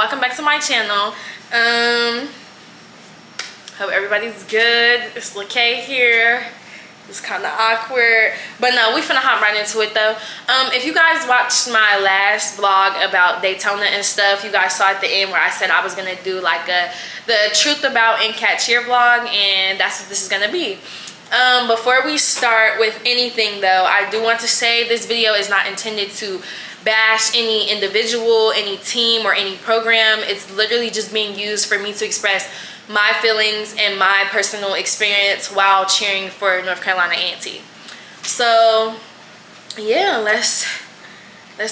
welcome back to my channel. Hope everybody's good. It's LaKay here. It's kind of awkward, but no, we finna hop right into it though. If you guys watched my last vlog about Daytona and stuff, you guys saw at the end where I said I was gonna do like the truth about NCAT cheer vlog, and that's what this is gonna be. Before we start with anything though, I do want to say this video is not intended to bash any individual, any team, or any program. It's literally just being used for me to express my feelings and my personal experience while cheering for North Carolina A&T. So yeah, let's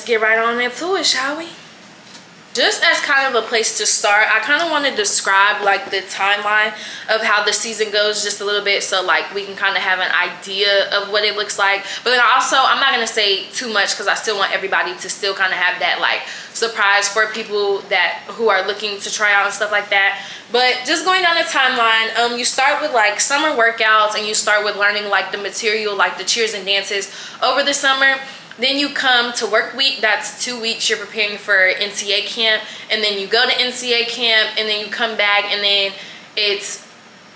get right on into it, shall we? Just as kind of a place to start, I kind of want to describe like the timeline of how the season goes just a little bit, so like we can kind of have an idea of what it looks like. But then also, I'm not going to say too much because I still want everybody to still kind of have that like surprise for people who are looking to try out and stuff like that. But just going down the timeline, you start with like summer workouts, and you start with learning like the material, like the cheers and dances over the summer. Then you come to work week. That's 2 weeks. You're preparing for NCAT camp, and then you go to NCAT camp, and then you come back, and then it's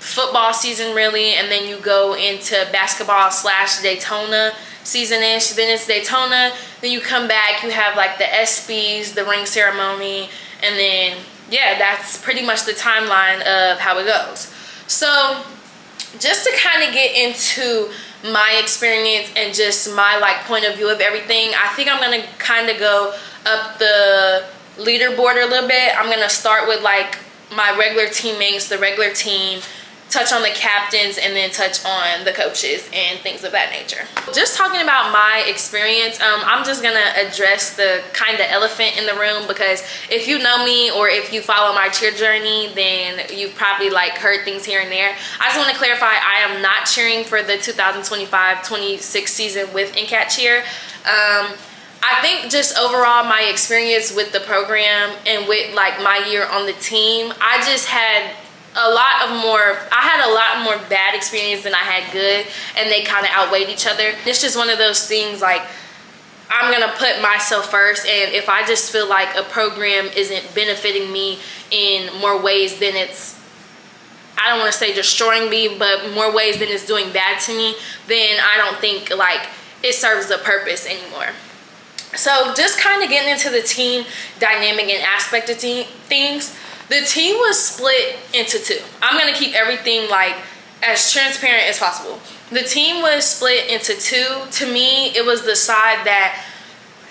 football season really, and then you go into basketball / Daytona season-ish. Then it's Daytona. Then you come back. You have like the SBs, the ring ceremony, and then yeah, that's pretty much the timeline of how it goes. So just to kind of get into my experience and just my like point of view of everything, I think I'm gonna kind of go up the leaderboard a little bit. I'm gonna start with like my regular teammates, the regular team, touch on the captains, and then touch on the coaches and things of that nature. Just talking about my experience, I'm just gonna address the kind of elephant in the room, because if you know me or if you follow my cheer journey, then you've probably like heard things here and there. I just want to clarify, I am not cheering for the 2025-26 season with NCAT cheer. I think just overall my experience with the program and with like my year on the team, I just had a lot more bad experience than I had good, and they kind of outweighed each other. It's just one of those things, like I'm gonna put myself first, and if I just feel like a program isn't benefiting me in more ways than it's, I don't want to say destroying me, but more ways than it's doing bad to me, then I don't think like it serves a purpose anymore. So just kind of getting into the team dynamic and aspect of things. The team was split into two. I'm gonna keep everything like as transparent as possible. The team was split into two. To me, it was the side that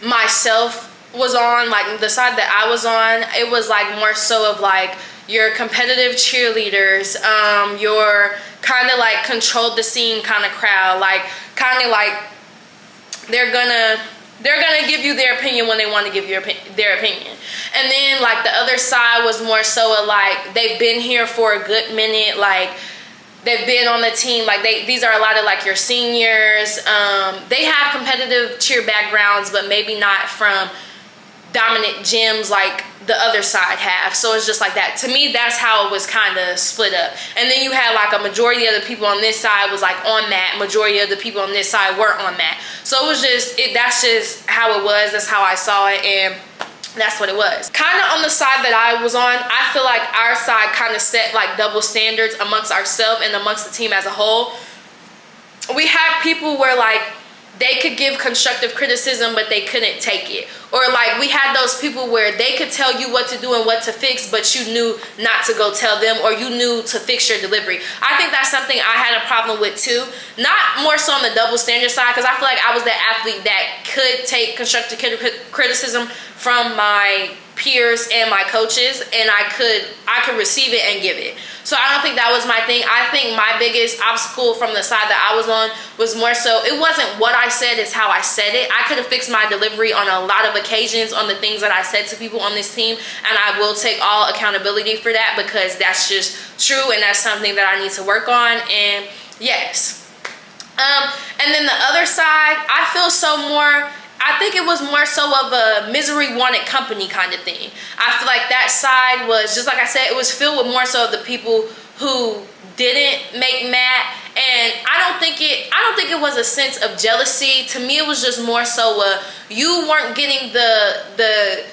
myself was on, like the side that I was on. It was like more so of like your competitive cheerleaders, your kind of like control the scene kind of crowd, like kind of like they're gonna give you their opinion when they want to give you their opinion. And then like the other side was more so of like they've been here for a good minute, like they've been on the team, like these are a lot of like your seniors. They have competitive cheer backgrounds, but maybe not from dominant gyms like the other side have. So it's just like that. To me, that's how it was kind of split up. And then you had like a majority of the people on this side was like on that, majority of the people on this side were on that. So it was just that's just how it was. That's how I saw it, and that's what it was. Kind of on the side that I was on, I feel like our side kind of set like double standards amongst ourselves and amongst the team as a whole. We had people where like they could give constructive criticism, but they couldn't take it. Or like we had those people where they could tell you what to do and what to fix, but you knew not to go tell them, or you knew to fix your delivery. I think that's something I had a problem with too. Not more so on the double standard side, because I feel like I was that athlete that could take constructive criticism from my peers and my coaches, and I could receive it and give it. So I don't think that was my thing. I think my biggest obstacle from the side that I was on was more so, it wasn't what I said, it's how I said it. I could have fixed my delivery on a lot of occasions on the things that I said to people on this team, and I will take all accountability for that, because that's just true, and that's something that I need to work on. And yes. And then the other side, I think it was more so of a misery wanted company kind of thing. I feel like that side was, just like I said, it was filled with more so of the people who didn't make Matt. And I don't think it was a sense of jealousy. To me, it was just more so you weren't getting the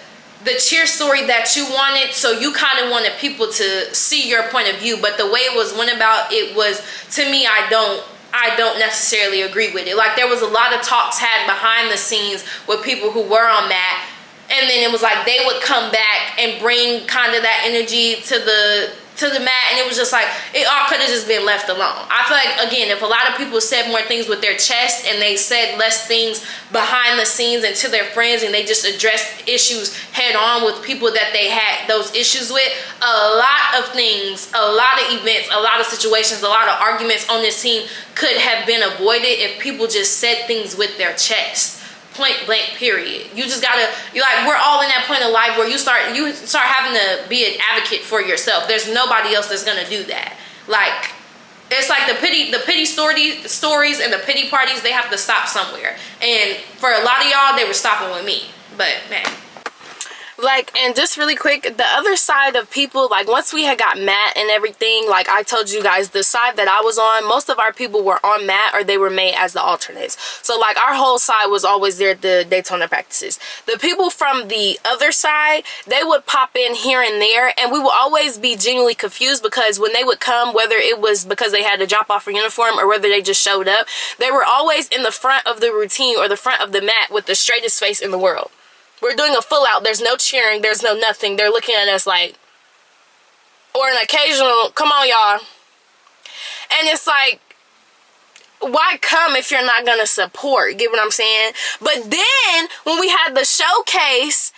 the cheer story that you wanted, so you kind of wanted people to see your point of view. But the way it was went about, it was, to me, I don't necessarily agree with it. Like, there was a lot of talks had behind the scenes with people who were on that, and then it was like they would come back and bring kind of that energy to the mat, and it was just like, it all could have just been left alone. I feel like, again, if a lot of people said more things with their chest and they said less things behind the scenes and to their friends, and they just addressed issues head on with people that they had those issues with, a lot of things, a lot of events, a lot of situations, a lot of arguments on this team could have been avoided if people just said things with their chest. Point blank, period. You just gotta, you're like, we're all in that point of life where you start having to be an advocate for yourself. There's nobody else that's gonna do that. Like, it's like the pity stories and the pity parties, they have to stop somewhere. And for a lot of y'all, they were stopping with me. But man, like, and just really quick, the other side of people, like, once we had got Matt and everything, like I told you guys, the side that I was on, most of our people were on Matt or they were made as the alternates. So like, our whole side was always there at the Daytona practices. The people from the other side, they would pop in here and there, and we would always be genuinely confused, because when they would come, whether it was because they had to drop off a uniform or whether they just showed up, they were always in the front of the routine or the front of the mat with the straightest face in the world. We're doing a full out. There's no cheering. There's no nothing. They're looking at us like, or an occasional, come on, y'all. And it's like, why come if you're not going to support? Get what I'm saying? But then when we had the showcase,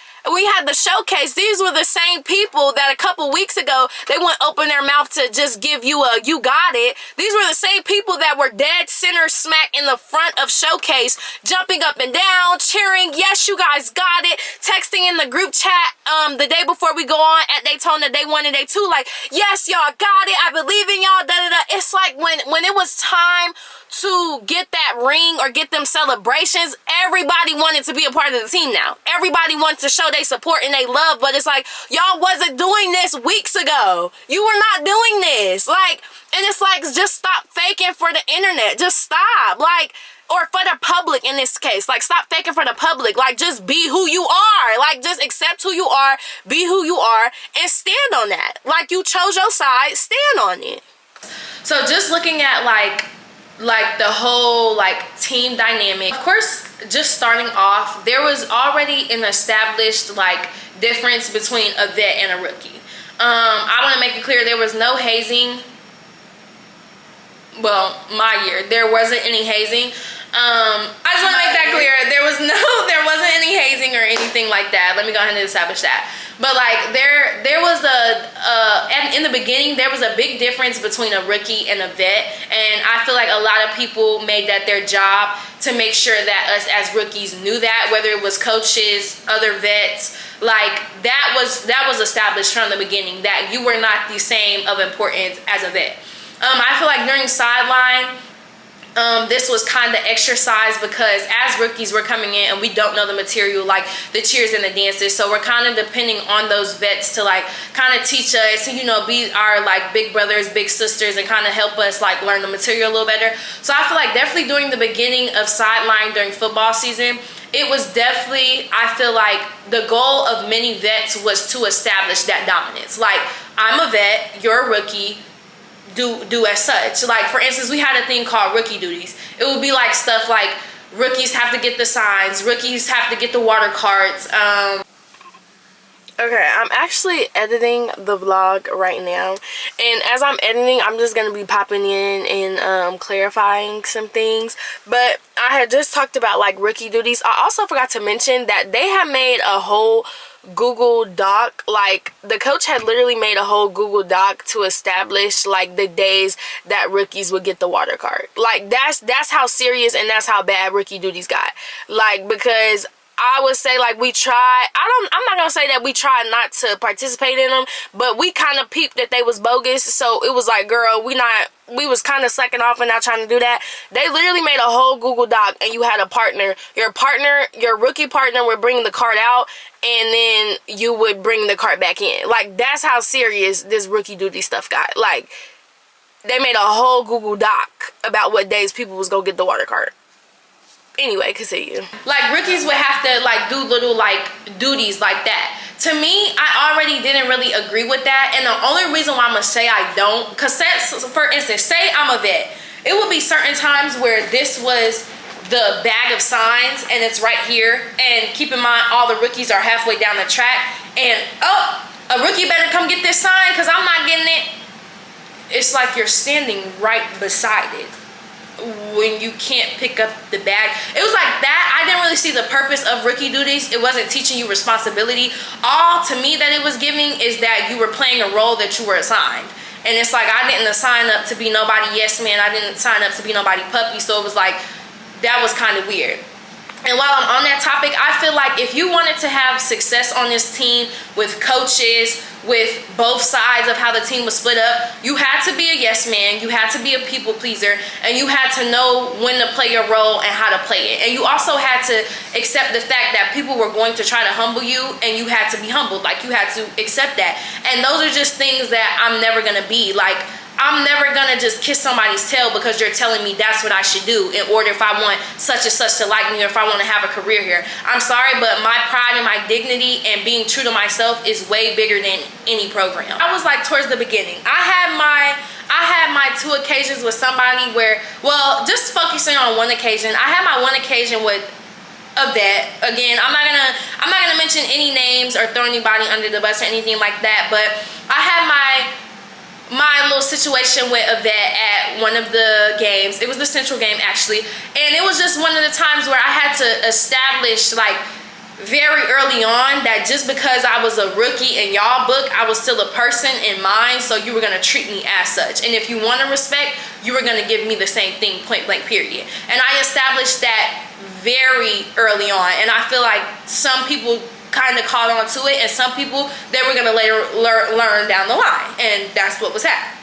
these were the same people that a couple weeks ago, they wouldn't open their mouth to just give you a, you got it. These were the same people that were dead center smack in the front of showcase, jumping up and down, cheering, yes, you guys got it, texting in the group chat the day before we go on at Daytona, day 1 and day 2, like, yes, y'all got it, I believe in y'all, da-da-da. It's like when it was time to get that ring or get them celebrations, everybody wanted to be a part of the team now. Everybody wanted to show their support and they love, but it's like, y'all wasn't doing this weeks ago. You were not doing this. Like, and it's like, just stop faking for the internet. Just stop. Like, or for the public in this case. Like, stop faking for the public. Like, just be who you are. Like, just accept who you are, be who you are, and stand on that. Like, you chose your side, stand on it. So just looking at like the whole like team dynamic, of course, just starting off, there was already an established like difference between a vet and a rookie. I want to make it clear, there was no hazing. Well, my year there wasn't any hazing. I just want to make that clear. There wasn't any hazing or anything like that. Let me go ahead and establish that. But like there was in the beginning, there was a big difference between a rookie and a vet, and I feel like a lot of people made that their job to make sure that us as rookies knew that, whether it was coaches, other vets, like that was established from the beginning, that you were not the same of importance as a vet. I feel like during sideline, this was kind of exercise, because as rookies we're coming in and we don't know the material, like the cheers and the dances, so we're kind of depending on those vets to like kind of teach us, you know, be our like big brothers, big sisters, and kind of help us like learn the material a little better. So I feel like definitely during the beginning of sideline during football season, it was definitely, I feel like the goal of many vets was to establish that dominance. Like, I'm a vet, you're a rookie, do as such. Like, for instance, we had a thing called rookie duties. It would be like stuff like rookies have to get the signs, rookies have to get the water carts. Okay, I'm actually editing the vlog right now, and as I'm editing, I'm just gonna be popping in and clarifying some things. But I had just talked about like rookie duties. I also forgot to mention that they have made a whole Google Doc. Like, the coach had literally made a whole Google Doc to establish like the days that rookies would get the water cart. Like, that's how serious and that's how bad rookie duties got. Like, because I would say like we tried, I'm not gonna say that we tried not to participate in them, but we kind of peeped that they was bogus. So it was like, girl, we was kind of slacking off and not trying to do that. They literally made a whole Google Doc, and you had a partner. Your rookie partner would bring the cart out, and then you would bring the cart back in. Like, that's how serious this rookie duty stuff got. Like, they made a whole Google Doc about what days people was gonna get the water cart. Anyway, continue. Like, rookies would have to like do little like duties like that to me, I already didn't really agree with that. And the only reason why I'm gonna say I don't, because for instance, say I'm a vet, it would be certain times where this was the bag of signs and it's right here, and keep in mind all the rookies are halfway down the track, and oh, a rookie better come get this sign because I'm not getting it. It's like you're standing right beside it when you can't pick up the bag. It was like that. I didn't really see the purpose of rookie duties. It wasn't teaching you responsibility. All to me that it was giving is that you were playing a role that you were assigned. And it's like, I didn't sign up to be nobody yes man. I didn't sign up to be nobody puppy. So it was like, that was kind of weird. And while I'm on that topic, I feel like if you wanted to have success on this team with coaches, with both sides of how the team was split up, you had to be a yes man, you had to be a people pleaser, and you had to know when to play your role and how to play it. And you also had to accept the fact that people were going to try to humble you, and you had to be humbled. Like, you had to accept that. And those are just things that I'm never gonna be. Like, I'm never gonna just kiss somebody's tail because you're telling me that's what I should do in order if I want such and such to like me, or if I want to have a career here. I'm sorry, but my pride and my dignity and being true to myself is way bigger than any program. I was like, towards the beginning, I had my 2 occasions with somebody where, well, just focusing on one occasion, I had my one occasion with a vet. Again, I'm not gonna mention any names or throw anybody under the bus or anything like that, but I had my little situation with a vet at one of the games. It was the Central game, actually, and it was just one of the times where I had to establish, like, very early on that just because I was a rookie in y'all book, I was still a person in mine, so you were gonna treat me as such. And if you want to respect, you were gonna give me the same thing, point blank, period. And I established that very early on, and I feel like some people kind of caught on to it, and some people, they were gonna later learn down the line, and that's what was happening.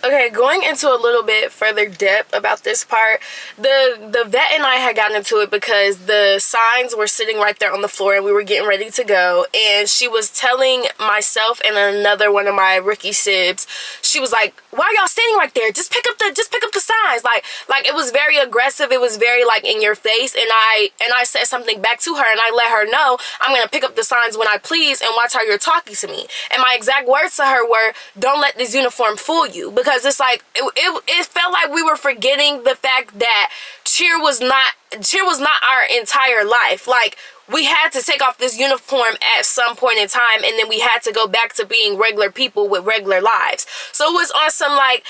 Okay, going into a little bit further depth about this part, the vet and I had gotten into it because the signs were sitting right there on the floor and we were getting ready to go, and she was telling myself and another one of my rookie sibs, she was like, why are y'all standing right there? Just pick up the signs. Like it was very aggressive. It was very like in your face, and I said something back to her, and I let her know I'm gonna pick up the signs when I please, and watch how you're talking to me. And my exact words to her were, don't let this uniform fool you, because it's like it felt like we were forgetting the fact that cheer was not our entire life. Like, we had to take off this uniform at some point in time, and then we had to go back to being regular people with regular lives. So it was on some like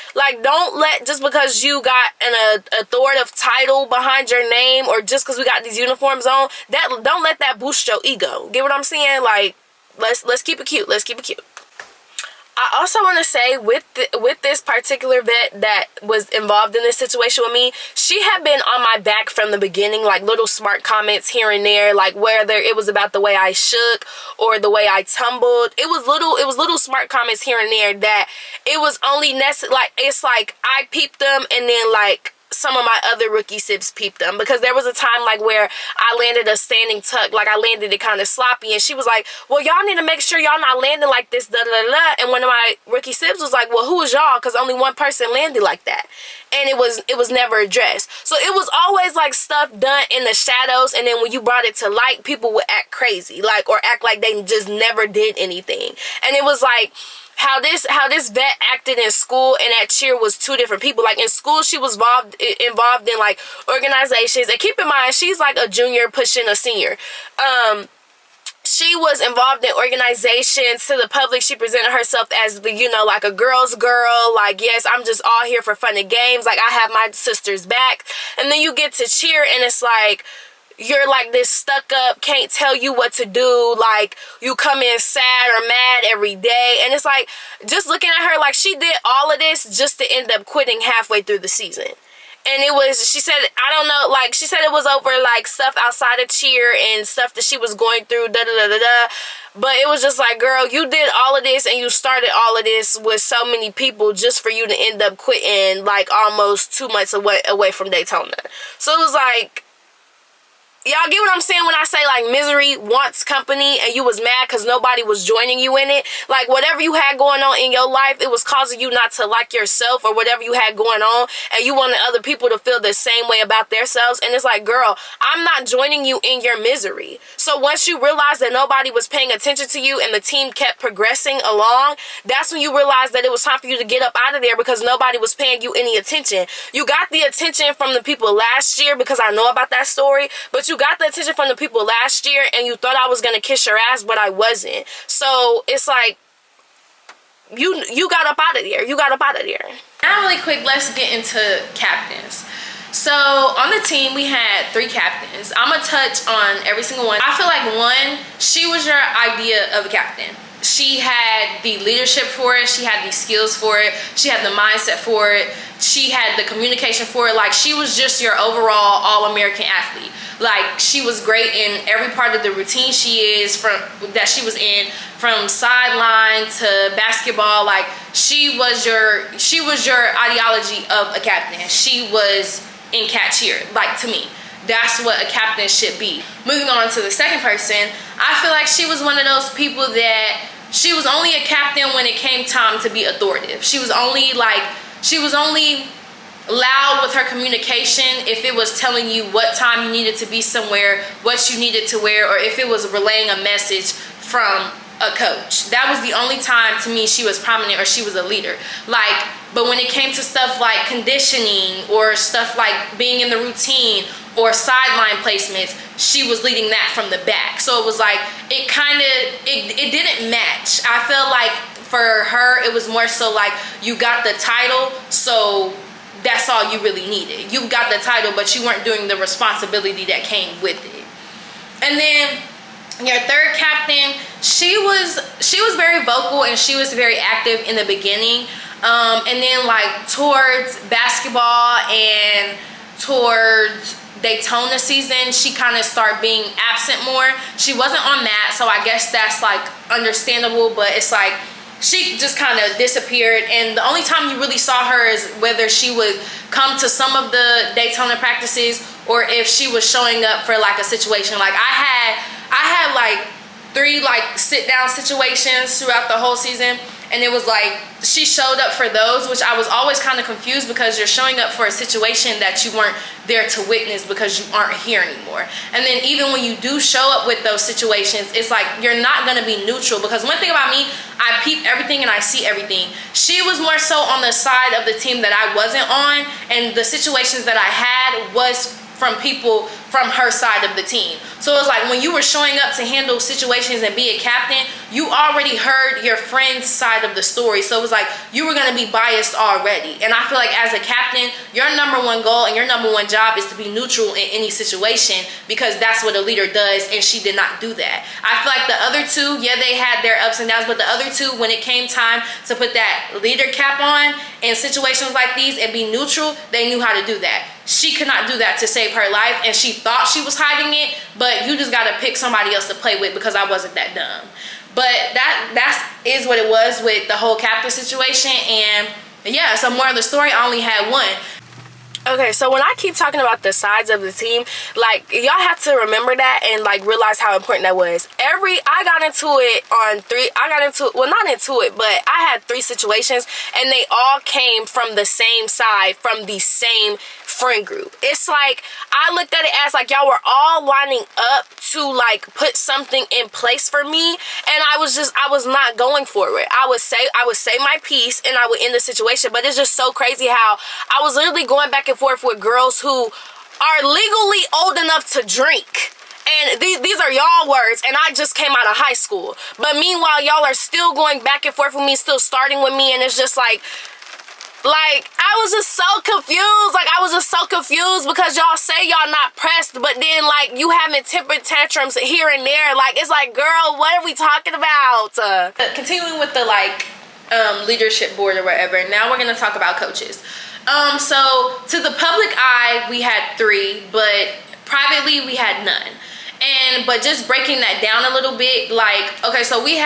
don't let, just because you got an authoritative title behind your name, or just because we got these uniforms on, that don't let that boost your ego. Get what I'm saying? Like, let's keep it cute. Let's keep it cute. I also want to say with this particular vet that was involved in this situation with me, she had been on my back from the beginning, like little smart comments here and there, like whether it was about the way I shook or the way I tumbled. It was little smart comments here and there that it was only necessary. Like, it's like I peeped them, and then like some of my other rookie sibs peeped them, because there was a time like where I landed a standing tuck, like I landed it kind of sloppy, and she was like, well, y'all need to make sure y'all not landing like this, da da da. And one of my rookie sibs was like, well, who is y'all? Because only one person landed like that. And it was never addressed. So it was always like stuff done in the shadows, and then when you brought it to light, people would act crazy, like, or act like they just never did anything. And it was like how this vet acted in school and at cheer was 2 different people. Like, in school, she was involved in like organizations, and keep in mind, she's like a junior pushing a senior. She was involved in organizations. To the public, she presented herself as the, you know, like a girl's girl. Like, yes, I'm just all here for fun and games. Like, I have my sister's back. And then you get to cheer, and it's like, you're like this stuck up, can't tell you what to do. Like, you come in sad or mad every day. And it's like, just looking at her, like, she did all of this just to end up quitting halfway through the season. And it was, she said, I don't know, like, she said it was over, like, stuff outside of cheer and stuff that she was going through, da-da-da-da-da. But it was just like, girl, you did all of this, and you started all of this with so many people just for you to end up quitting, like, almost 2 months away from Daytona. So it was like, Y'all get what I'm saying when I say, like, misery wants company and you was mad because nobody was joining you in it? Like, whatever you had going on in your life, it was causing you not to like yourself or whatever you had going on, and you wanted other people to feel the same way about themselves. And it's like, girl, I'm not joining you in your misery. So once you realized that nobody was paying attention to you and the team kept progressing along, that's when you realized that it was time for you to get up out of there because nobody was paying you any attention. You got the attention from the people last year because I know about that story, but you got the attention from the people last year and you thought I was gonna kiss your ass, but I wasn't. So it's like, you got up out of there. You got up out of there. Now really quick, let's get into captains. So on the team, we had 3 captains. I'm gonna touch on every single one. I feel like one, she was your idea of a captain. She had the leadership for it. She had the skills for it. She had the mindset for it. She had the communication for it. Like, she was just your overall all-American athlete. Like, she was great in every part of the routine she was in, from sideline to basketball. Like, she was your ideology of a captain. She was NCAT cheer, like, to me. That's what a captain should be. Moving on to the second person, I feel like she was one of those people that she was only a captain when it came time to be authoritative. She was only loud with her communication if it was telling you what time you needed to be somewhere, what you needed to wear, or if it was relaying a message from a coach. That was the only time, to me, she was prominent or she was a leader. Like, but when it came to stuff like conditioning or stuff like being in the routine or sideline placements, she was leading that from the back. So it was like, it didn't match. I felt like for her, it was more so like, you got the title, so that's all you really needed. You got the title, but you weren't doing the responsibility that came with it. And then your third captain, she was very vocal and she was very active in the beginning. And then, like, towards basketball and towards Daytona season, she kind of started being absent more. She wasn't on that, so I guess that's, like, understandable, but it's like, she just kind of disappeared, and the only time you really saw her is whether she would come to some of the Daytona practices or if she was showing up for, like, a situation. Like, I had like 3 like sit down situations throughout the whole season, and it was like she showed up for those, which I was always kind of confused because you're showing up for a situation that you weren't there to witness because you aren't here anymore. And then even when you do show up with those situations, it's like you're not going to be neutral, because one thing about me, I peep everything and I see everything. She was more so on the side of the team that I wasn't on, and the situations that I had was from people from her side of the team. So it was like when you were showing up to handle situations and be a captain, you already heard your friend's side of the story. So it was like you were going to be biased already. And I feel like as a captain, your number one goal and your number one job is to be neutral in any situation, because that's what a leader does, and she did not do that. I feel like the other 2, yeah, they had their ups and downs, but the other 2, when it came time to put that leader cap on in situations like these and be neutral, they knew how to do that. She could not do that to save her life, and she thought she was hiding it, but you just got to pick somebody else to play with, because I wasn't that dumb. But that is what it was with the whole captain situation. And yeah, so more of the story, I only had 1. Okay, so when I keep talking about the sides of the team, like, y'all have to remember that and, like, realize how important that was. I got into it well, not into it, but I had 3 situations, and they all came from the same side, from the same friend group. It's like, I looked at it as, like, y'all were all lining up to, like, put something in place for me, and I was not going for it. I would say my piece, and I would end the situation, but it's just so crazy how I was literally going back and forth with girls who are legally old enough to drink. And these are y'all words, and I just came out of high school. But meanwhile, y'all are still going back and forth with me, still starting with me, and it's just like I was just so confused. Like, I was just so confused because y'all say y'all not pressed, but then, like, you having temper tantrums here and there. Like, it's like, girl, what are we talking about? Continuing with the, like, leadership board or whatever, now we're going to talk about coaches. So to the public eye, we had 3, but privately we had none. But just breaking that down a little bit, like, okay, so we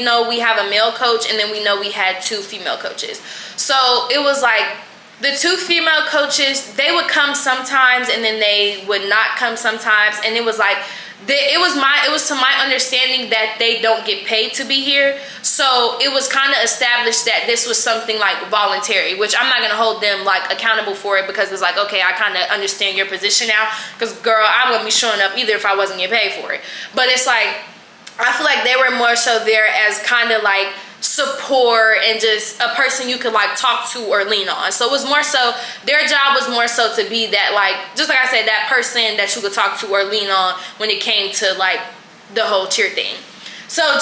know we have a male coach, and then we know we had 2 female coaches. So it was like the 2 female coaches, they would come sometimes and then they would not come sometimes, and it was like it was to my understanding that they don't get paid to be here. So it was kind of established that this was something like voluntary, which I'm not gonna hold them like accountable for it, because it's like, okay, I kind of understand your position now, because girl, I wouldn't be showing up either if I wasn't getting paid for it. But it's like, I feel like they were more so there as kind of like support and just a person you could like talk to or lean on. So it was more so, their job was more so to be that, like, just like I said, that person that you could talk to or lean on when it came to like the whole cheer thing. So now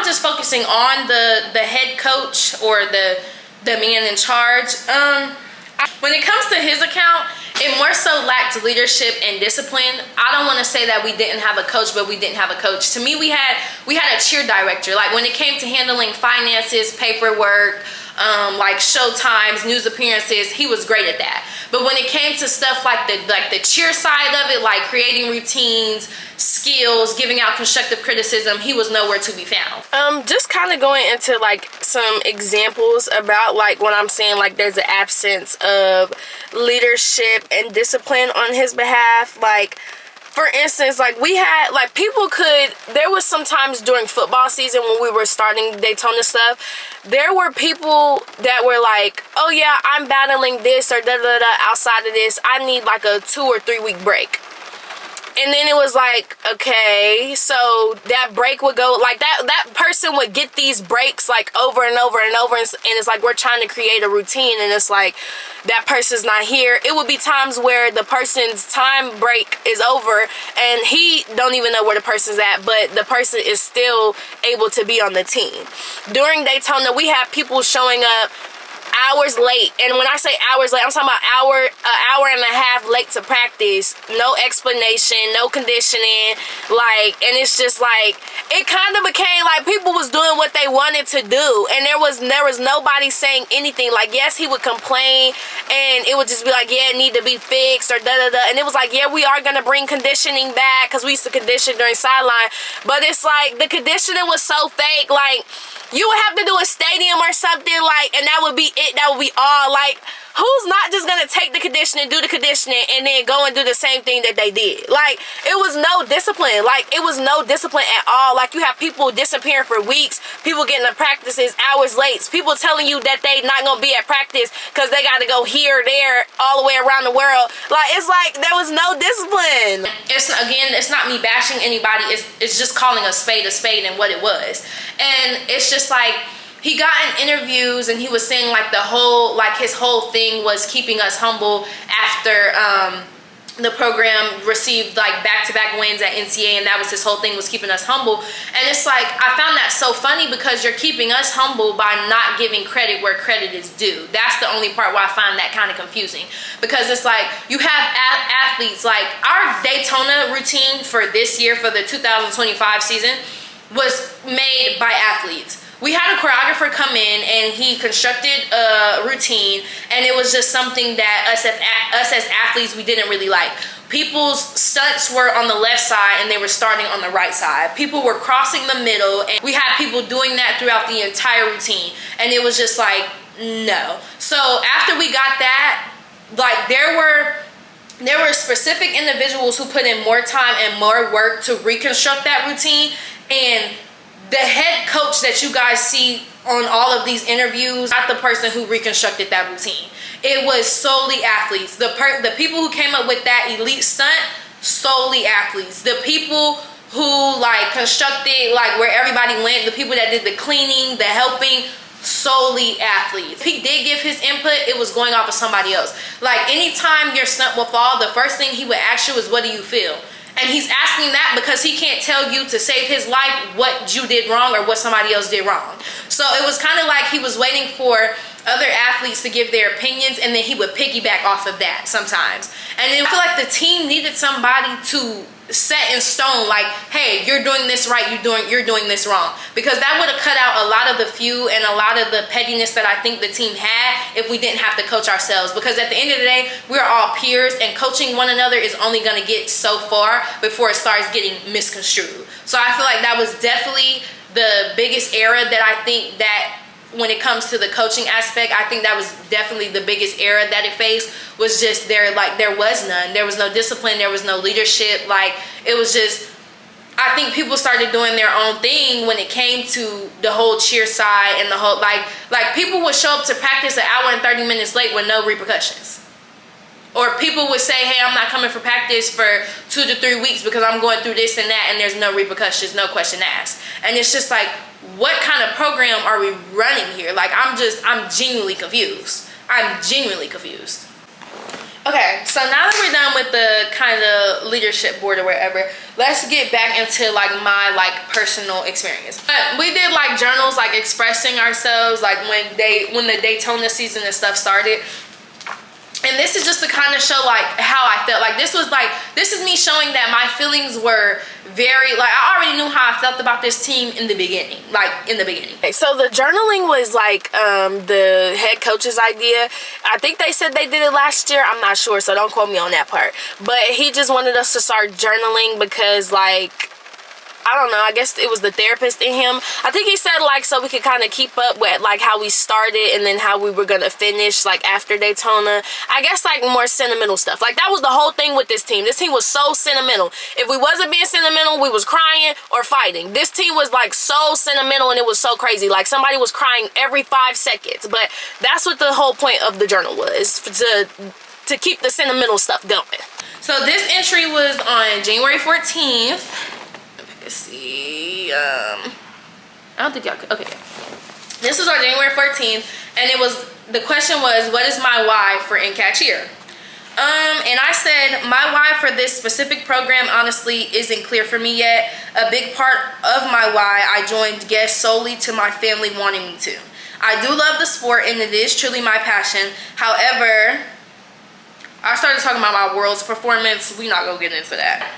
just focusing on the head coach or the man in charge. When it comes to his account, it more so lacked leadership and discipline. I don't want to say that we didn't have a coach, but we didn't have a coach. To me, we had a cheer director. Like when it came to handling finances, paperwork, like show times, news appearances, he was great at that. But when it came to stuff like the cheer side of it, like creating routines, skills, giving out constructive criticism, he was nowhere to be found. Just kind of going into like some examples about like when I'm saying like there's an absence of leadership and discipline on his behalf. Like, for instance, like we had, like there was sometimes during football season when we were starting Daytona stuff, there were people that were like, oh yeah, I'm battling this or da-da-da outside of this. I need like a 2 or 3 week break. And then it was like, okay, so that break would go, like that person would get these breaks like over and over and over, and it's like we're trying to create a routine, and it's like that person's not here. It would be times where the person's time break is over and he don't even know where the person's at, but the person is still able to be on the team. During Daytona, we have people showing up hours late, and when I say hours late, I'm talking about an hour and a half late to practice, no explanation, no conditioning, like, and it's just like, it kind of became like people was doing what they wanted to do, and there was nobody saying anything. Like, yes, he would complain, and it would just be like, yeah, it need to be fixed, or da-da-da, and it was like, yeah, we are gonna bring conditioning back, because we used to condition during sideline, but it's like, the conditioning was so fake. Like, you would have to do a stadium or something, like, and that would be it. That would be all. Like, who's not just gonna take the conditioning, do the conditioning, and then go and do the same thing that they did? Like, it was no discipline. Like, it was no discipline at all. Like, you have people disappearing for weeks, people getting to practices hours late, people telling you that they not gonna be at practice because they got to go here, there, all the way around the world. Like, it's like there was no discipline. It's not me bashing anybody. It's just calling a spade and what it was. And it's just like, he got in interviews and he was saying like his whole thing was keeping us humble after the program received like back-to-back wins at NCAT, and that was his whole thing, was keeping us humble. And it's like, I found that so funny, because you're keeping us humble by not giving credit where credit is due. That's the only part where I find that kind of confusing, because it's like, you have athletes, like our Daytona routine for this year, for the 2025 season, was made by athletes. We had a choreographer come in and he constructed a routine, and it was just something that us as athletes, we didn't really like. People's stunts were on the left side and they were starting on the right side. People were crossing the middle, and we had people doing that throughout the entire routine, and it was just like, no. So after we got that, like there were specific individuals who put in more time and more work to reconstruct that routine, and the head coach that you guys see on all of these interviews, not the person who reconstructed that routine. It was solely athletes. The people who came up with that elite stunt, solely athletes. The people who like constructed like where everybody went, the people that did the cleaning, the helping, solely athletes. If he did give his input, it was going off of somebody else. Like, anytime your stunt will fall, the first thing he would ask you is, what do you feel? And he's asking that because he can't tell you to save his life what you did wrong or what somebody else did wrong. So it was kind of like he was waiting for other athletes to give their opinions, and then he would piggyback off of that sometimes. And I feel like the team needed somebody to set in stone, like, hey, you're doing this right, you're doing this wrong, because that would have cut out a lot of the feud and a lot of the pettiness that I think the team had if we didn't have to coach ourselves. Because at the end of the day, we're all peers, and coaching one another is only going to get so far before it starts getting misconstrued. So I feel like that was definitely the biggest error that I think that when it comes to the coaching aspect, I think that was definitely the biggest error that it faced, was just there was none. There was no discipline, there was no leadership. Like, it was just, I think people started doing their own thing when it came to the whole cheer side and the whole, like people would show up to practice an hour and 30 minutes late with no repercussions. Or people would say, hey, I'm not coming for practice for 2 to 3 weeks because I'm going through this and that, and there's no repercussions, no question asked. And it's just like, what kind of program are we running here? Like, I'm genuinely confused. I'm genuinely confused. Okay, so now that we're done with the kind of leadership board or whatever, let's get back into like my like personal experience. But we did like journals, like expressing ourselves, like when the Daytona season and stuff started. And this is just to kind of show like how I felt. Like, this is me showing that my feelings were very, like, I already knew how I felt about this team in the beginning. Okay, so the journaling was like the head coach's idea. I think they said they did it last year. I'm not sure, so don't quote me on that part. But he just wanted us to start journaling because, like, I don't know, I guess it was the therapist in him. I think he said, like, so we could kind of keep up with, like, how we started and then how we were going to finish, like, after Daytona. I guess, like, more sentimental stuff. Like, that was the whole thing with this team. This team was so sentimental. If we wasn't being sentimental, we was crying or fighting. This team was, like, so sentimental, and it was so crazy. Like, somebody was crying every 5 seconds. But that's what the whole point of the journal was, to keep the sentimental stuff going. So this entry was on January 14th. Let's see, I don't think y'all could, okay. This was on January 14th, and the question was, what is my why for NCAT cheer? And I said, my why for this specific program honestly isn't clear for me yet. A big part of my why I joined guest solely to my family wanting me to. I do love the sport, and it is truly my passion. However, I started talking about my world's performance. We not gonna get into that.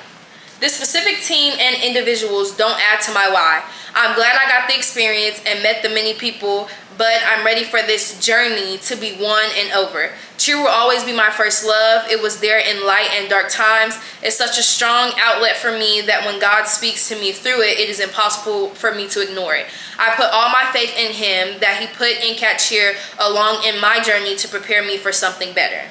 This specific team and individuals don't add to my why. I'm glad I got the experience and met the many people, but I'm ready for this journey to be won and over. Cheer will always be my first love. It was there in light and dark times. It's such a strong outlet for me that when God speaks to me through it, it is impossible for me to ignore it. I put all my faith in Him, that He put NCAT cheer along in my journey to prepare me for something better.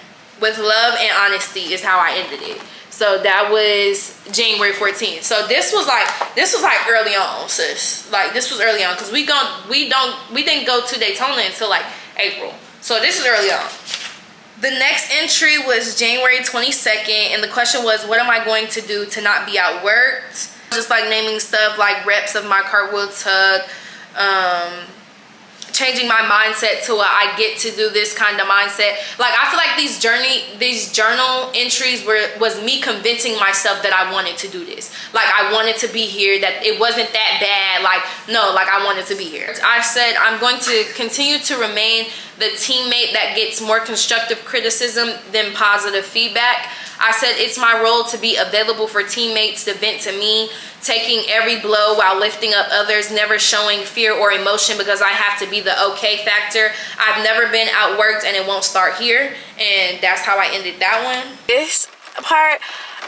With love and honesty is how I ended it. So that was January 14th. So this was like early on, sis. Like, this was early on, because we didn't go to Daytona until like April. So this is early on. The next entry was January 22nd, and the question was, what am I going to do to not be outworked? Just like naming stuff like reps of my cartwheel tug, changing my mindset to a I get to do this kind of mindset. Like, I feel like these journal entries was me convincing myself that I wanted to do this. Like, I wanted to be here, that it wasn't that bad. Like, no, like, I wanted to be here. I said I'm going to continue to remain the teammate that gets more constructive criticism than positive feedback. I said it's my role to be available for teammates to vent to me, taking every blow while lifting up others, never showing fear or emotion because I have to be the okay factor. I've never been outworked, and it won't start here. And that's how I ended that one. This part,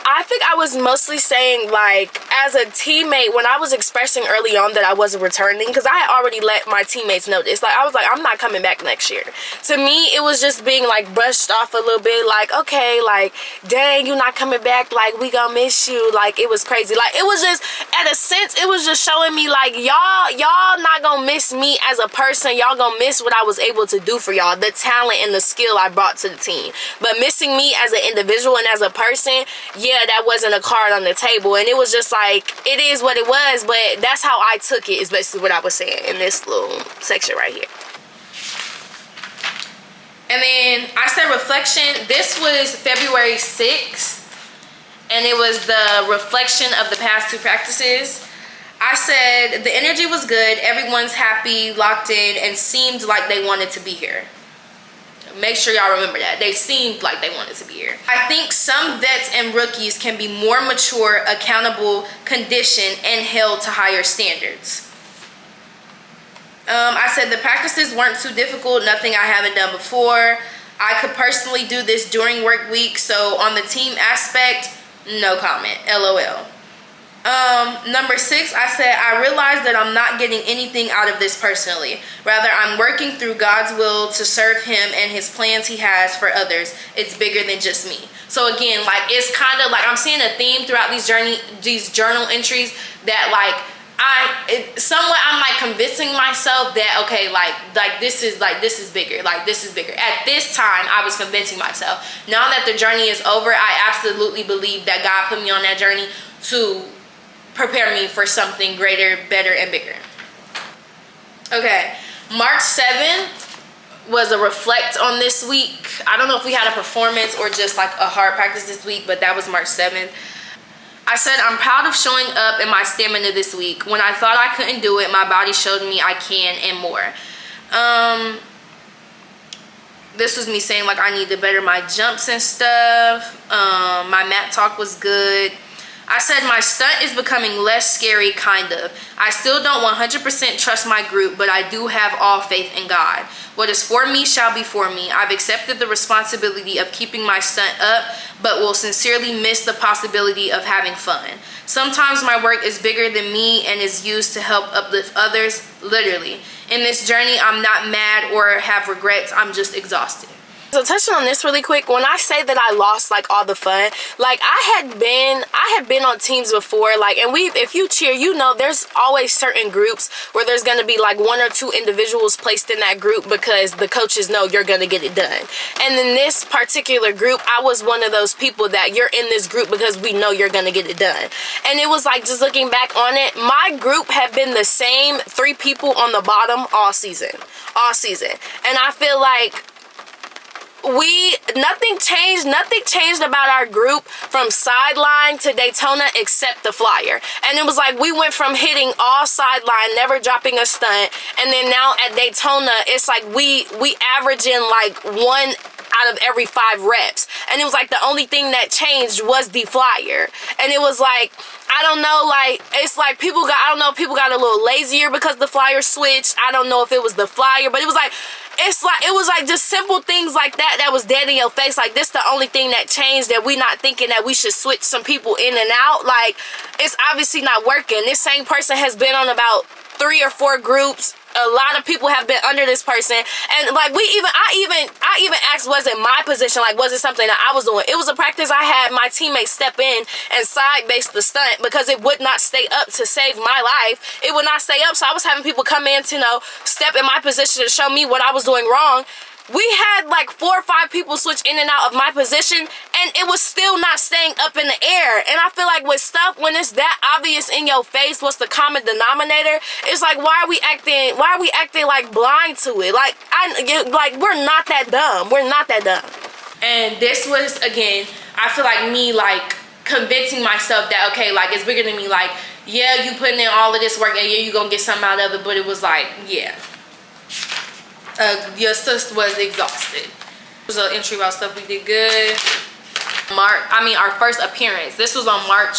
I think I was mostly saying, like, as a teammate, when I was expressing early on that I wasn't returning, because I had already let my teammates know this. Like, I was like, I'm not coming back next year. To me, it was just being, like, brushed off a little bit. Like, okay, like, dang, you not coming back. Like, we gonna miss you. Like, it was crazy. Like, it was just, at a sense, it was just showing me, like, y'all not gonna miss me as a person. Y'all gonna miss what I was able to do for y'all. The talent and the skill I brought to the team. But missing me as an individual and as a person, yeah, that wasn't a card on the table. And it was just like, it is what it was, but that's how I took it, is basically what I was saying in this little section right here. And then I said reflection. This was February 6th, and it was the reflection of the past 2 practices. I said the energy was good, everyone's happy, locked in, and seemed like they wanted to be here. Make sure y'all remember that. They seemed like they wanted to be here. I think some vets and rookies can be more mature, accountable, conditioned, and held to higher standards. I said the practices weren't too difficult, nothing I haven't done before. I could personally do this during work week, so on the team aspect, no comment, LOL. Number 6, I said, I realize that I'm not getting anything out of this personally. Rather, I'm working through God's will to serve him and his plans he has for others. It's bigger than just me. So again, like, it's kind of like I'm seeing a theme throughout these journal entries that like I'm like convincing myself that, okay, like this is bigger, like this is bigger. At this time, I was convincing myself. Now that the journey is over, I absolutely believe that God put me on that journey to prepare me for something greater, better, and bigger. Okay, March 7th was a reflect on this week. I don't know if we had a performance or just like a hard practice this week, but that was March 7th. I said, I'm proud of showing up in my stamina this week. When I thought I couldn't do it, my body showed me I can and more. This was me saying like I need to better my jumps and stuff. My mat talk was good. I said my stunt is becoming less scary, kind of. I still don't 100% trust my group, but I do have all faith in God. What is for me shall be for me. I've accepted the responsibility of keeping my stunt up, but will sincerely miss the possibility of having fun. Sometimes my work is bigger than me and is used to help uplift others, literally. In this journey, I'm not mad or have regrets. I'm just exhausted. So touching on this really quick, when I say that I lost like all the fun, like I had been on teams before, like, and if you cheer, you know there's always certain groups where there's gonna be like 1 or 2 individuals placed in that group because the coaches know you're gonna get it done. And in this particular group, I was one of those people that you're in this group because we know you're gonna get it done. And it was like, just looking back on it, my group had been the same 3 people on the bottom all season. And I feel like nothing changed about our group from sideline to Daytona except the flyer. And it was like we went from hitting all sideline, never dropping a stunt, and then now at Daytona it's like we averaging like 1 out of every 5 reps. And it was like the only thing that changed was the flyer. And it was like, I don't know, like, it's like people got a little lazier because the flyer switched. I don't know if it was the flyer, but it was like just simple things like that was dead in your face. Like, this the only thing that changed, that we not thinking that we should switch some people in and out. Like, it's obviously not working. This same person has been on about 3 or 4 groups. A lot of people have been under this person, and like I even asked, was it my position? Like, was it something that I was doing? It was a practice I had my teammates step in and side base the stunt because it would not stay up to save my life. It would not stay up, so I was having people come in to, you know, step in my position to show me what I was doing wrong. We had like 4 or 5 people switch in and out of my position, and it was still not staying up in the air. And I feel like with stuff, when it's that obvious in your face, what's the common denominator? It's like, why are we acting like blind to it? Like, we're not that dumb. We're not that dumb. And this was, again, I feel like me like convincing myself that, okay, like, it's bigger than me. Like, yeah, you putting in all of this work, and yeah, you gonna get something out of it. But it was like, yeah. Your sis was exhausted. It was an entry about stuff we did good. Our first appearance. This was on March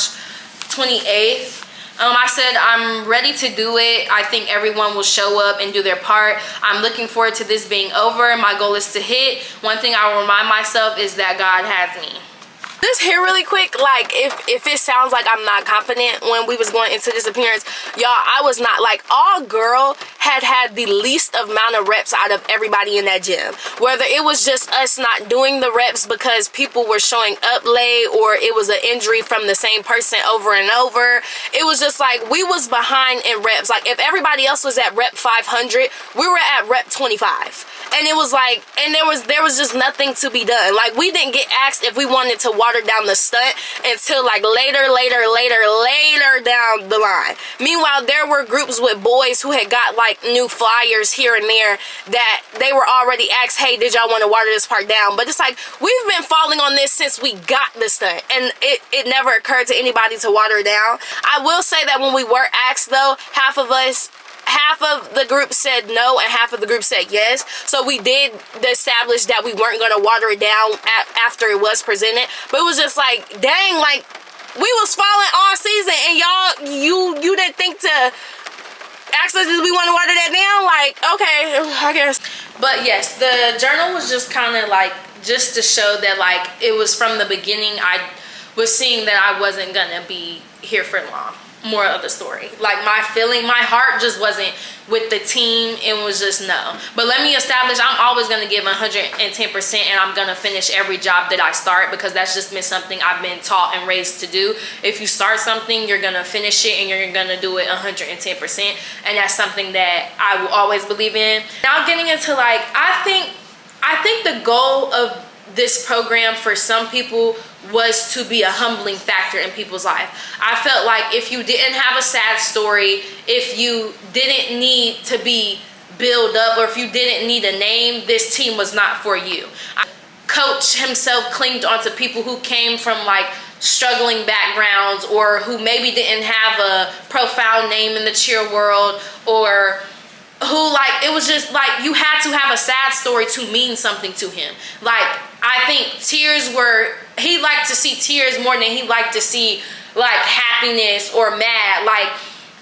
28th. I said I'm ready to do it. I think everyone will show up and do their part. I'm looking forward to this being over. My goal is to hit. One thing I will remind myself is that God has me. Just here really quick, like, if it sounds like I'm not confident, when we was going into this appearance, y'all, I was not. Like, all girl had the least amount of reps out of everybody in that gym. Whether it was just us not doing the reps because people were showing up late, or it was an injury from the same person over and over, it was just like we was behind in reps. Like, if everybody else was at rep 500, we were at rep 25. And it was like, and there was just nothing to be done. Like, we didn't get asked if we wanted to water down the stunt until like later down the line. Meanwhile, there were groups with boys who had got like new flyers here and there that they were already asked, hey, did y'all want to water this part down? But it's like, we've been falling on this since we got the stunt, and it never occurred to anybody to water it down. I will say that when we were asked, though, half of the group said no and half of the group said yes. So we did establish that we weren't going to water it down after it was presented. But it was just like, dang, like, we was falling all season, and y'all, you didn't think to ask us if we want to water that down. Like, okay, I guess. But yes, the journal was just kind of like, just to show that, like, it was from the beginning, I was seeing that I wasn't going to be here for long. moral of the story. Like my heart just wasn't with the team. It was just no. But let me establish, I'm always going to give 110%, and I'm going to finish every job that I start, because that's just been something I've been taught and raised to do. If you start something, you're going to finish it, and you're going to do it 110%. And that's something that I will always believe in. Now getting into like, I think the goal of this program for some people was to be a humbling factor in people's life. I felt like if you didn't have a sad story, if you didn't need to be built up, or if you didn't need a name, this team was not for you. Coach himself clinged onto people who came from like struggling backgrounds, or who maybe didn't have a profound name in the cheer world, or who, like, it was just like you had to have a sad story to mean something to him. Like, I think he liked to see tears more than he liked to see like happiness or mad. Like,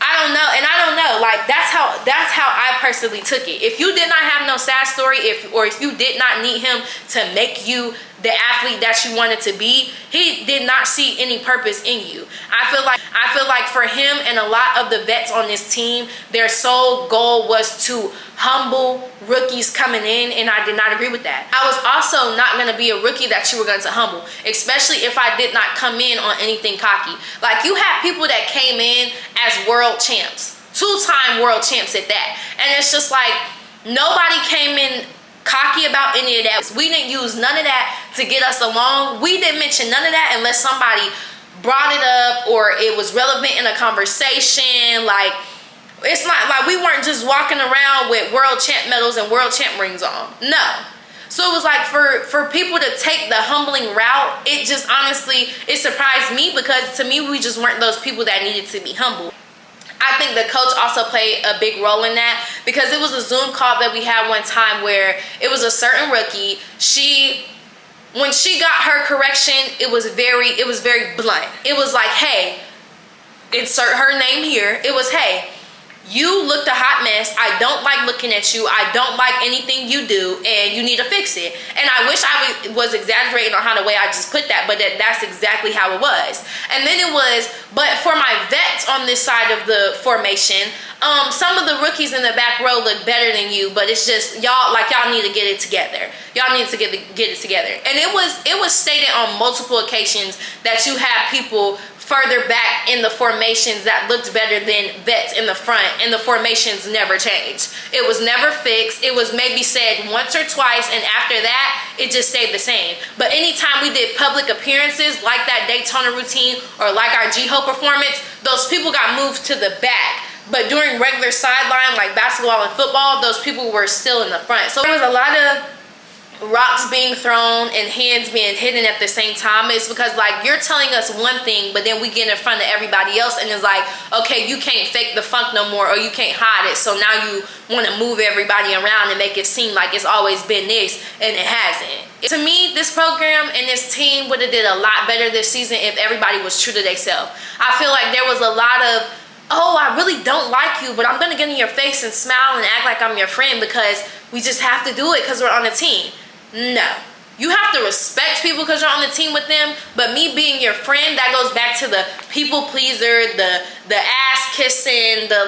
I don't know, like that's how I personally took it. If you did not have no sad story, if you did not need him to make you the athlete that you wanted to be, he did not see any purpose in you. I feel like for him and a lot of the vets on this team, their sole goal was to humble rookies coming in, and I did not agree with that. I was also not going to be a rookie that you were going to humble, especially if I did not come in on anything cocky. Like, you had people that came in as world champs, 2-time world champs at that, and it's just like nobody came in cocky about any of that. We didn't use none of that to get us along. We didn't mention none of that unless somebody brought it up or it was relevant in a conversation. Like, it's not like we weren't just walking around with world champ medals and world champ rings on. No. So it was like for people to take the humbling route, it just honestly, it surprised me, because to me, we just weren't those people that needed to be humbled. I think the coach also played a big role in that, because it was a Zoom call that we had one time where it was a certain rookie. When she got her correction, it was very blunt. It was like, hey, insert her name here. It was, hey, you looked a hot mess. I don't like looking at you. I don't like anything you do, and you need to fix it. And I wish I was exaggerating on how the way I just put that, but that's exactly how it was. And then it was, but for my vets on this side of the formation, some of the rookies in the back row look better than you, but it's just y'all need to get it together. Y'all need to get it together. And it was stated on multiple occasions that you have people further back in the formations that looked better than vets in the front, and the formations never changed. It was never fixed. It was maybe said once or twice, and after that, it just stayed the same. But anytime we did public appearances, like that Daytona routine or like our G-Ho performance, those people got moved to the back. But during regular sideline, like basketball and football, those people were still in the front. So there was a lot of rocks being thrown and hands being hidden at the same time. It's because, like, you're telling us one thing, but then we get in front of everybody else, and it's like, okay, you can't fake the funk no more, or you can't hide it, so now you want to move everybody around and make it seem like it's always been this, and it hasn't. To me, this program and this team would have did a lot better this season if everybody was true to themselves. I feel like there was a lot of, oh, I really don't like you, but I'm going to get in your face and smile and act like I'm your friend because we just have to do it because we're on a team. No. You have to respect people because you're on the team with them, but me being your friend, that goes back to the people pleaser, the ass kissing, the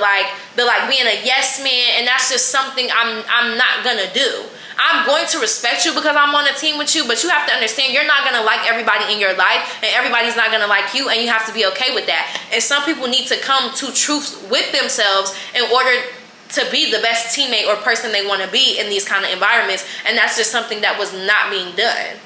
being a yes man, and that's just something I'm not gonna do. I'm going to respect you because I'm on a team with you, but you have to understand you're not gonna like everybody in your life, and everybody's not gonna like you, and you have to be okay with that. And some people need to come to truth with themselves in order to be the best teammate or person they want to be in these kind of environments, and that's just something that was not being done.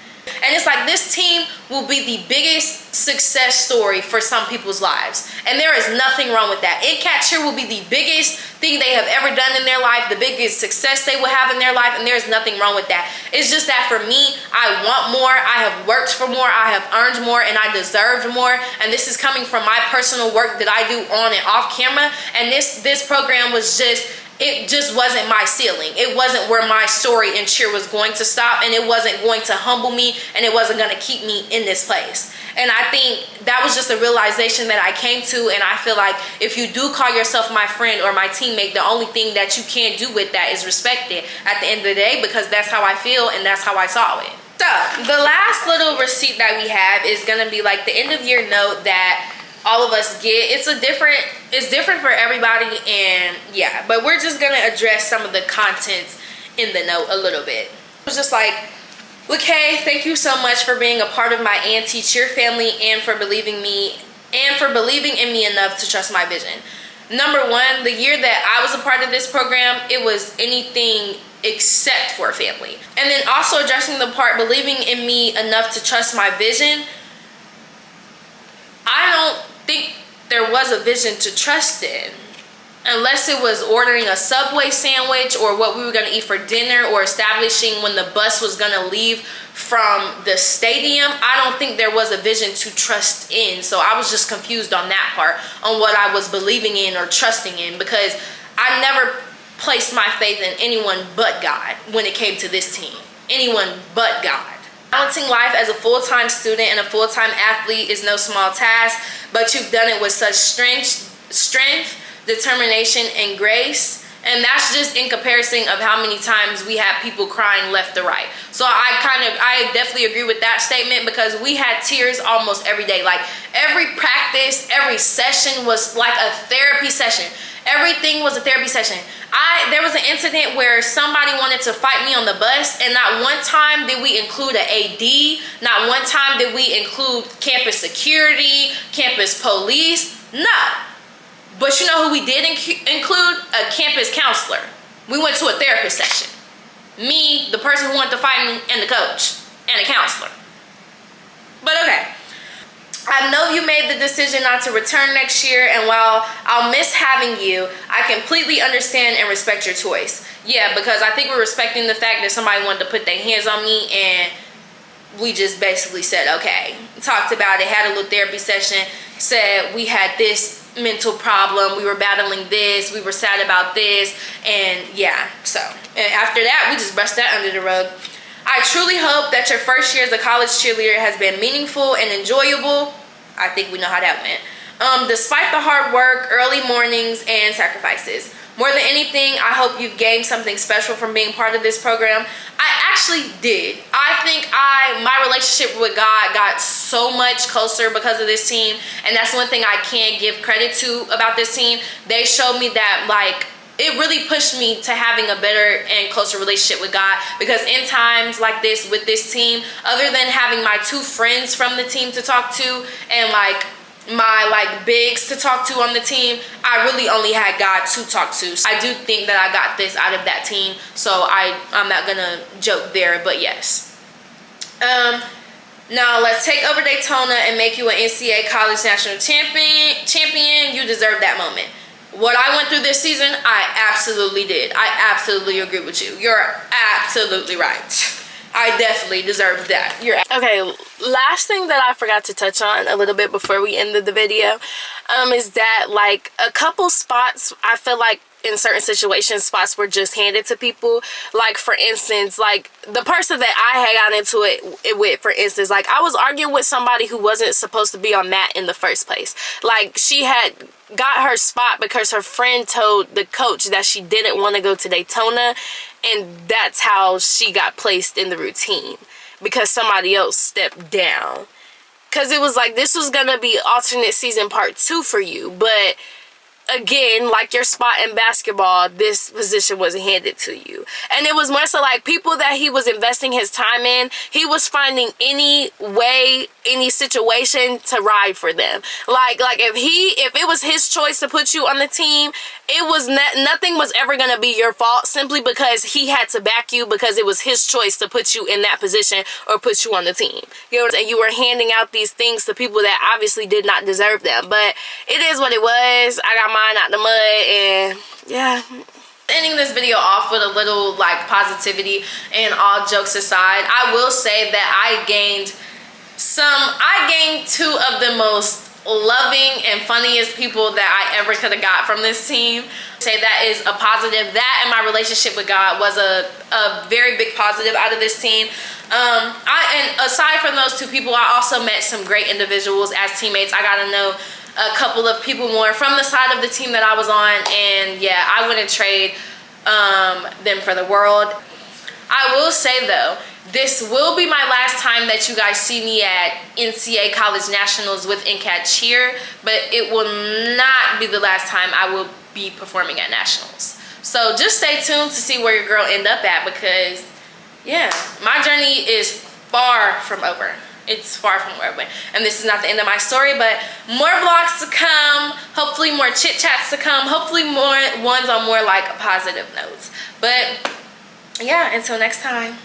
And it's like this team will be the biggest success story for some people's lives, and there is nothing wrong with that. NCAT cheer will be the biggest thing they have ever done in their life, the biggest success they will have in their life, and there's nothing wrong with that. It's just that for me, I want more, I have worked for more, I have earned more, and I deserved more, and this is coming from my personal work that I do on and off camera, and this program was just, it just wasn't my ceiling. It wasn't where my story in cheer was going to stop, and it wasn't going to humble me, and it wasn't going to keep me in this place. And I think that was just a realization that I came to, and I feel like if you do call yourself my friend or my teammate, the only thing that you can do with that is respect it at the end of the day, because that's how I feel and that's how I saw it. So the last little receipt that we have is going to be like the end of year note that all of us get. It's different for everybody, and yeah, but we're just gonna address some of the contents in the note a little bit. It was just like, okay, thank you so much for being a part of my anti-cheer family and for believing in me enough to trust my vision. Number one, the year that I was a part of this program, it was anything except for family. And then also addressing the part believing in me enough to trust my vision. I don't think there was a vision to trust in, unless it was ordering a Subway sandwich or what we were going to eat for dinner or establishing when the bus was going to leave from the stadium. I don't think there was a vision to trust in. So I was just confused on that part, on what I was believing in or trusting in, because I never placed my faith in anyone but God when it came to this team. Anyone but God. Balancing life as a full-time student and a full-time athlete is no small task, but you've done it with such strength, determination, and grace. And that's just in comparison of how many times we had people crying left to right. So I definitely agree with that statement, because we had tears almost every day. Like every practice, every session was like a therapy session. Everything was a therapy session. There was an incident where somebody wanted to fight me on the bus, and not one time did we include an AD. Not one time did we include campus security, campus police. No. But you know who we did include? A campus counselor. We went to a therapist session. Me, the person who wanted to fight me, and the coach, and a counselor. But okay. I know you made the decision not to return next year, and while I'll miss having you, I completely understand and respect your choice. Yeah, because I think we're respecting the fact that somebody wanted to put their hands on me, and we just basically said, okay. Talked about it, had a little therapy session, said we had this mental problem, we were battling this, we were sad about this, and yeah, so. And after that, we just brushed that under the rug. I truly hope that your first year as a college cheerleader has been meaningful and enjoyable. I think we know how that went. Despite the hard work, early mornings, and sacrifices. More than anything, I hope you've gained something special from being part of this program. I actually did. I think my relationship with God got so much closer because of this team. And that's one thing I can give credit to about this team. They showed me that, like, it really pushed me to having a better and closer relationship with God, because in times like this with this team, other than having my two friends from the team to talk to and like my bigs to talk to on the team, I really only had God to talk to. So I do think that I got this out of that team, so I'm not gonna joke there, but yes. Now let's take over Daytona and make you an NCAA college national champion. You deserve that moment. What I went through this season, I absolutely did. I absolutely agree with you. You're absolutely right. I definitely deserve that. Okay, last thing that I forgot to touch on a little bit before we ended the video is that, like, a couple spots, I feel like in certain situations, spots were just handed to people. Like, for instance, like the person that I had gotten into it with, for instance, like I was arguing with somebody who wasn't supposed to be on mat in the first place. Like, she had got her spot because her friend told the coach that she didn't want to go to Daytona, and that's how she got placed in the routine, because somebody else stepped down. Because it was like, this was gonna be alternate season part 2 for you, but again, like your spot in basketball, this position was handed to you. And it was more so like people that he was investing his time in, he was finding any way, any situation to ride for them. Like if it was his choice to put you on the team, it was nothing was ever gonna be your fault, simply because he had to back you, because it was his choice to put you in that position or put you on the team. You know what I'm saying? You were handing out these things to people that obviously did not deserve them, but it is what it was. I got mine out the mud, and yeah. Ending this video off with a little like positivity, and all jokes aside, I will say that I gained two of the most loving and funniest people that I ever could have got from this team. Say that is a positive. That and my relationship with God was a very big positive out of this team. And aside from those two people, I also met some great individuals as teammates. I got to know a couple of people more from the side of the team that I was on, and yeah, I wouldn't trade them for the world. I will say though, This will be my last time that you guys see me at NCAA College Nationals with NCAT cheer, but it will not be the last time I will be performing at Nationals. So just stay tuned to see where your girl end up at, because yeah, my journey is far from over. It's far from over. And this is not the end of my story, but more vlogs to come. Hopefully more chit chats to come. Hopefully more ones on more like positive notes. But yeah, until next time.